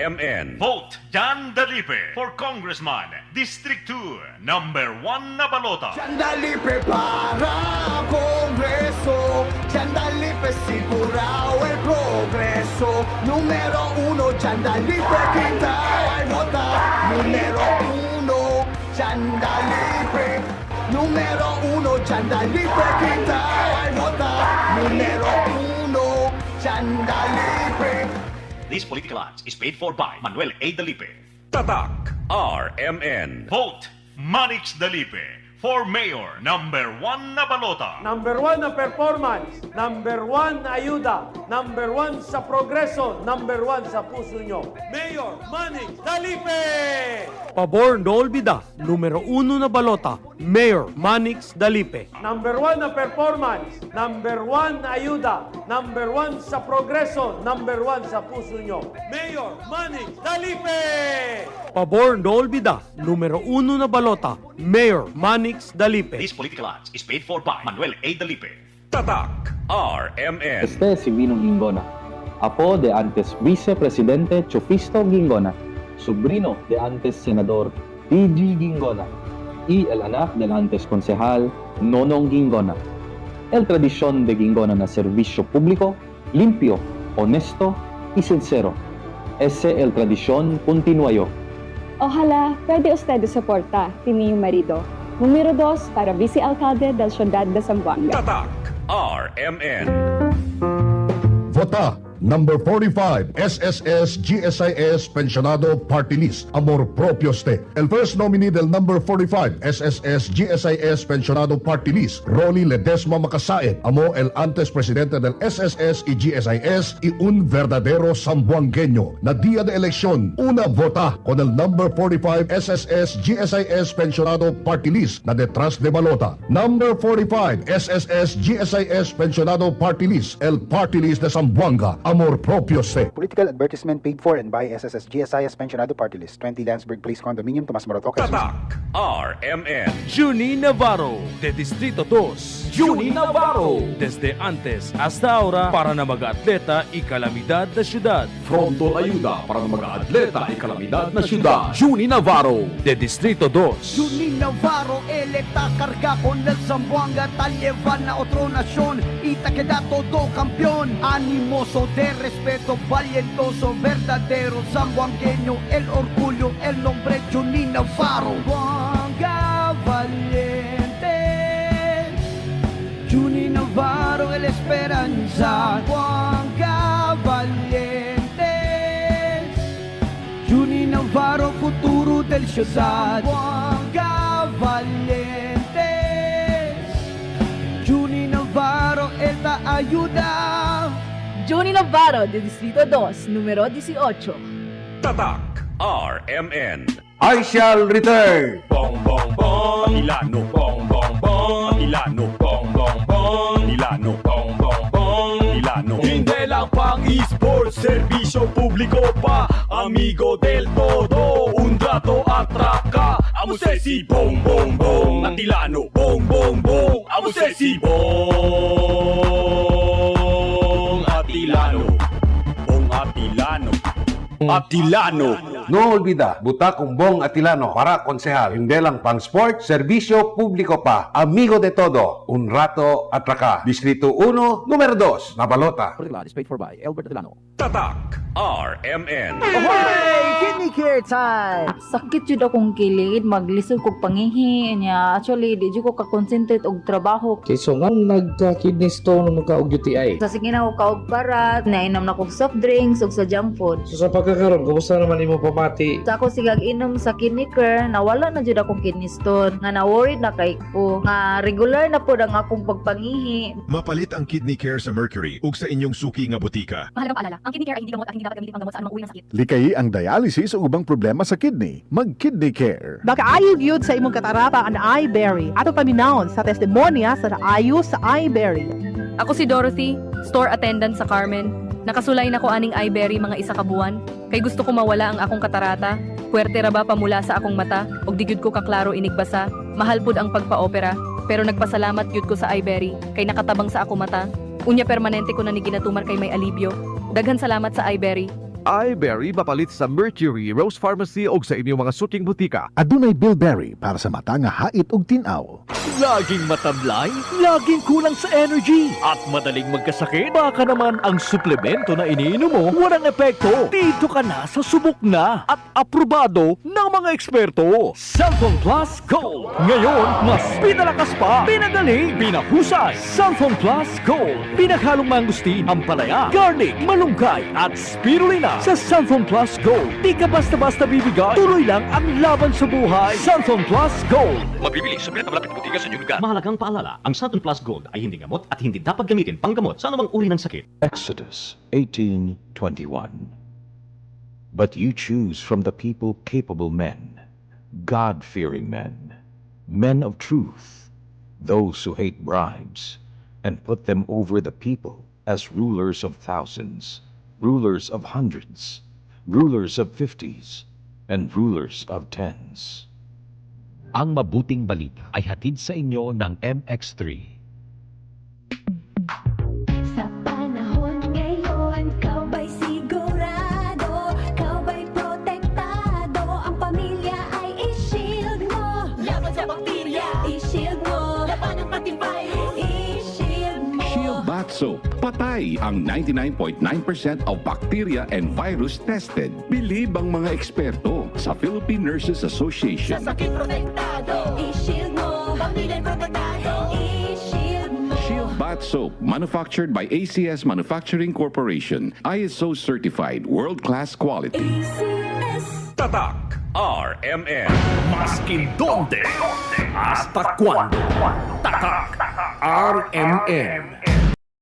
RMN. Vote Jan Dalipe for Congressman, District 2, number 1 na balota. Dalipe para Congreso, Dalipe sigurao el progreso. Número 1, Dalipe quinta ay vota. Número 1, Dalipe. Número 1, Dalipe quinta ay vota. Número 1, Dalipe. This political ads is paid for by Manuel A. Dalipe. Tatak RMN. Vote Manix Dalipe for Mayor, number 1 na balota. Number 1 na performance, number 1 na ayuda, number 1 sa progreso, number 1 sa puso nyo. Mayor Manny Dalipe! Pabor no olvida, numero 1 na balota, Mayor Manix Dalipe. Number 1 na performance, number 1 na ayuda, number 1 sa progreso, number 1 sa puso nyo. Mayor Manny Dalipe! Pabor no olvida, numero 1 na balota, Mayor Manix Dalipe. This political ads is paid for by Manuel A. Dalipe. Tatak RMN. Este si Vino Gingona, apo de antes vicepresidente Chufisto Gingona, sobrino de antes senador P.G. Gingona y el anak del antes concejal Nonong Gingona. El tradición de Gingona na servicio público, limpio, honesto y sincero. Ese el tradición continuayo. Ojalá pwede usted soporta tini yung marido. Numero 2 para vice-alcalde del Ciudad de Zamboanga. Tatak RMN. Vota number 45 SSS GSIS Pensionado Party List Amor Propio Ste. El first nominee del number 45 SSS GSIS Pensionado Party List Rolly Ledesma Macasaet amo el antes presidente del SSS y GSIS y un verdadero sambuangueño na día de elección una vota con el number 45 SSS GSIS Pensionado Party List na detrás de balota. Number 45 SSS GSIS Pensionado Party List el Party List de Zamboanga. Amor propio se. Political advertisement paid for and by SSS GSIS Pensionado Party List, 20 Landsberg Place Condominium, Tomas Morato, Quezon City. Tatak RMN. Juni Navarro, de Distrito 2. Juni Navarro, desde antes hasta ahora para na mag-atleta y kalamidad na syudad. Frontol ayuda para ng mga atleta ay kalamidad na syudad. Juni Navarro, De Distrito 2. Junin Navarro, electa carga con el Zamboanga, tal llevan a otra nación y te queda todo campeón. Animoso de respeto, valientoso, verdadero zamboangueño, el orgullo, el nombre Junin Navarro. Zamboanga valiente, Junin Navarro, el esperanza. Zamboanga valiente, Junin Navarro, futuro del ciudad. Zamboanga valiente, Junin Navarro, él te ayuda. Juni Navarro, de Distrito 2, número 18. Tatak RMN. I shall return. Bong bong bong, Ilano. Bong bong bong, Ilano. Bong bong bong, Ilano. Bong bong bong, Ilano. Hindi lang pang esports, serbisyo publiko pa. Amigo del todo, un trato at traka. Amo si bong bong bong, at Ilano. Bong bong bong, amo si bong Atilano. Bong Atilano. Atilano. No olvida, buta kung Bong Atilano para konsehal. Hindi lang pang sport, serbisyo publiko pa. Amigo de todo, un rato atraka. Distrito 1, numero 2, na balota. Is paid for by Albert Atilano. Tatak RMN. Hey, kidney care time! Sakit jud akong kilid, maglisod kog pangihi niya. Actually, di jud ko ka-concentrate og trabaho. Okay, so nga nagka-kidney stone magka-og UTI. Sa sige na ko kaog parat, nainom na kog soft drinks ug sa junk food. So sa pagkakaroon, kumusta naman imo pamati? Sa ako sigag inom sa kidney care, nawala na jud akong kidney stone. Nga na-worried na kay ko. Nga regular na pod ang akong pagpangihi. Mapalit ang kidney care sa Mercury ug sa inyong suki nga butika. Mahalagang paalala, ang kidney care ay hindi gamot at hindi dapat gamitin pang gamot sa anumang uri ng sakit. Likayi ang dialysis o ubang problema sa kidney. Mag-kidney care. Makaayog yun sa imong katarata ang iBerry. Ato paminahon sa testimonya sa naayo sa iBerry. Ako si Dorothy, store attendant sa Carmen. Nakasulay na ko aning iBerry mga isa ka buwan. Kay gusto ko mawala ang akong katarata. Puwerte ra ba pamula sa akong mata? Og di gyud ko kaklaro inigbasa. Mahal pud ang pagpa-opera. Pero nagpasalamat gyud ko sa iBerry. Kay nakatabang sa ako mata. Unya permanente ko na ni ginatumar kay may alibyo. Daghan salamat sa iBerry. iBerry mapalit sa Mercury, Rose Pharmacy o sa inyong mga suking butika. Adunay Bilberry para sa mata nga hait ug tinaw. Laging matamlay, laging kulang sa energy, at madaling magkasakit. Baka naman ang suplemento na iniinom mo walang epekto. Dito ka na sa subok na at aprobado ng mga eksperto. Cellphone Plus Gold. Ngayon, mas pinalakas pa, pinagaling, pinahusay. Cellphone Plus Gold. Pinaghalong mangustin, ampalaya, garlic, malunggay at spirulina. Sa Cellphone Plus Gold, di ka basta-basta bibigay. Tuloy lang ang laban sa buhay. Cellphone Plus Gold. Mabibili sa malapit na butika sa inyong lugar. Mahalagang paalala, ang Cellphone Plus Gold ay hindi gamot at hindi dapat gamitin panggamot sa anumang uri ng sakit. Exodus 18:21. But you choose from the people capable men, God-fearing men, men of truth, those who hate bribes, and put them over the people as rulers of thousands, rulers of hundreds, rulers of 50s, and rulers of 10s. Ang mabuting balita ay hatid sa inyo ng MX3. Sa panahon ngayon, kau ba'y sigurado? Kau ba'y protektado? Ang pamilya ay i-shield mo. Laban sa bakterya, i-shield mo. Laban ng pating virus, i-shield mo. Shield Bath Soap. Patay ang 99.9% of bacteria and virus tested. Bilib ang mga eksperto sa Philippine Nurses Association. Sa sakit protektado, i-shield mo. Pamilya protektado, i-shield mo. Shield Bath Soap, manufactured by ACS Manufacturing Corporation. ISO certified, world-class quality. Tatak RMN. Maskin donde, hasta cuando. Tatak RMN.